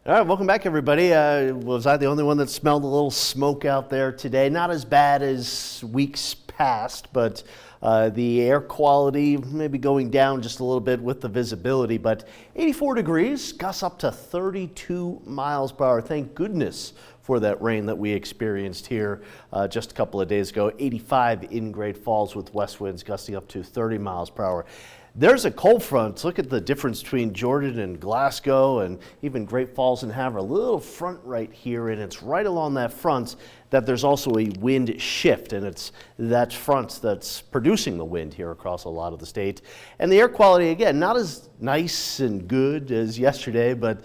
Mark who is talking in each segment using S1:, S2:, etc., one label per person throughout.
S1: All right, welcome back, everybody. Was I the only one that smelled a little smoke out there today? Not as bad as weeks past, but the air quality maybe going down just a little bit with the visibility, but 84 degrees, gusts up to 32 miles per hour. Thank goodness for that rain that we experienced here just a couple of days ago. 85 in Great Falls with west winds gusting up to 30 miles per hour. There's a cold front. Look at the difference between Jordan and Glasgow and even Great Falls and Havre. A little front right here, and it's right along that front that there's also a wind shift, and it's that front that's producing the wind here across a lot of the state. And the air quality, again, not as nice and good as yesterday, but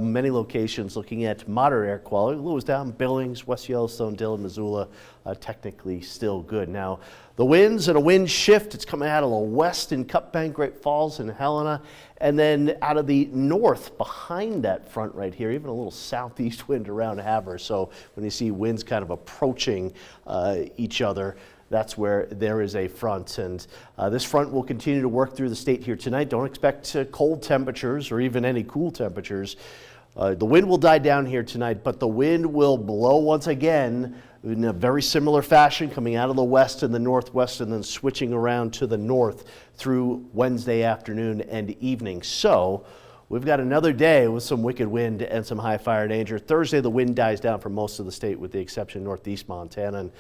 S1: many locations looking at moderate air quality. Lewistown, Billings, West Yellowstone, Dillon, Missoula, technically still good. Now, the winds and a wind shift, it's coming out of the west in Cut Bank, Great Falls, and Helena, and then out of the north behind that front right here, even a little southeast wind around Havre. So when you see winds kind of approaching each other, that's where there is a front. And this front will continue to work through the state here tonight. Don't expect cold temperatures or even any cool temperatures. The wind will die down here tonight, but the wind will blow once again in a very similar fashion, coming out of the west and the northwest and then switching around to the north through Wednesday afternoon and evening. So we've got another day with some wicked wind and some high fire danger. Thursday, the wind dies down for most of the state with the exception of northeast Montana. And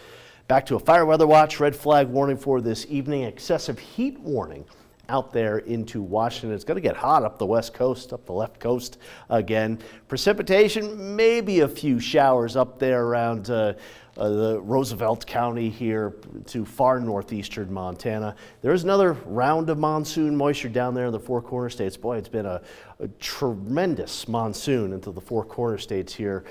S1: back to a fire weather watch, red flag warning for this evening, excessive heat warning out there into Washington. It's going to get hot up the west coast, up the left coast again. Precipitation, maybe a few showers up there around the Roosevelt County here to far northeastern Montana. There's another round of monsoon moisture down there in the Four Corner States. Boy, it's been a tremendous monsoon into the Four Corner States here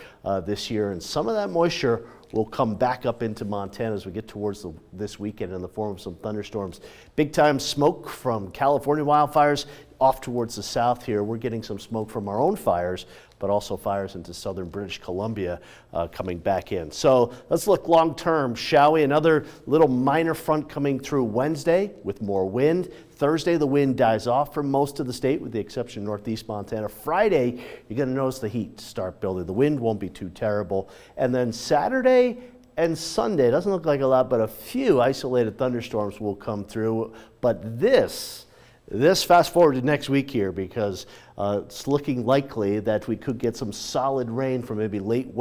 S1: this year, and some of that moisture will come back up into Montana as we get towards this weekend in the form of some thunderstorms. Big time smoke from California wildfires off towards the south here. We're getting some smoke from our own fires, but also fires into southern British Columbia coming back in. So let's look long term, shall we? Another little minor front coming through Wednesday with more wind. Thursday, the wind dies off for most of the state with the exception of northeast Montana. Friday, you're going to notice the heat start building. The wind won't be too terrible. And then Saturday and Sunday, doesn't look like a lot, but a few isolated thunderstorms will come through. But this fast forward to next week here, because it's looking likely that we could get some solid rain from maybe late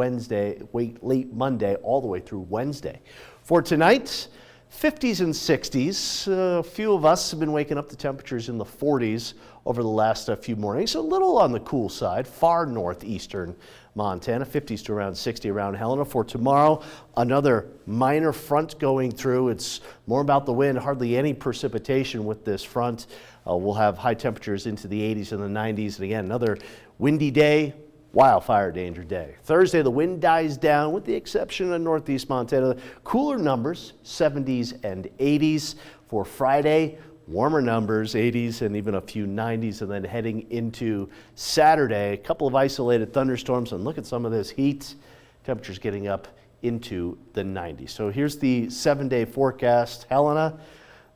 S1: Monday, all the way through Wednesday. For tonight, 50s and 60s. A few of us have been waking up to temperatures in the 40s over the last few mornings. A little on the cool side, far northeastern Montana, 50s to around 60 around Helena. For tomorrow, another minor front going through. It's more about the wind, hardly any precipitation with this front. We'll have high temperatures into the 80s and the 90s. And again, another windy day, wildfire danger day. Thursday, the wind dies down with the exception of northeast Montana. Cooler numbers, 70s and 80s. For Friday, warmer numbers, 80s and even a few 90s. And then heading into Saturday, a couple of isolated thunderstorms. And look at some of this heat. Temperatures getting up into the 90s. So here's the 7-day forecast. Helena,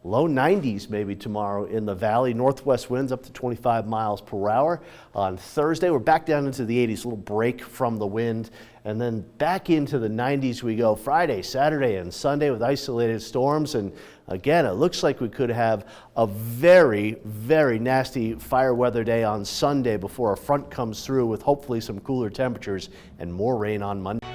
S1: low 90s maybe tomorrow in the valley. Northwest winds up to 25 miles per hour. On Thursday, we're back down into the 80s, a little break from the wind. And then back into the 90s we go Friday, Saturday, and Sunday with isolated storms. And again, it looks like we could have a very, very nasty fire weather day on Sunday before a front comes through with hopefully some cooler temperatures and more rain on Monday.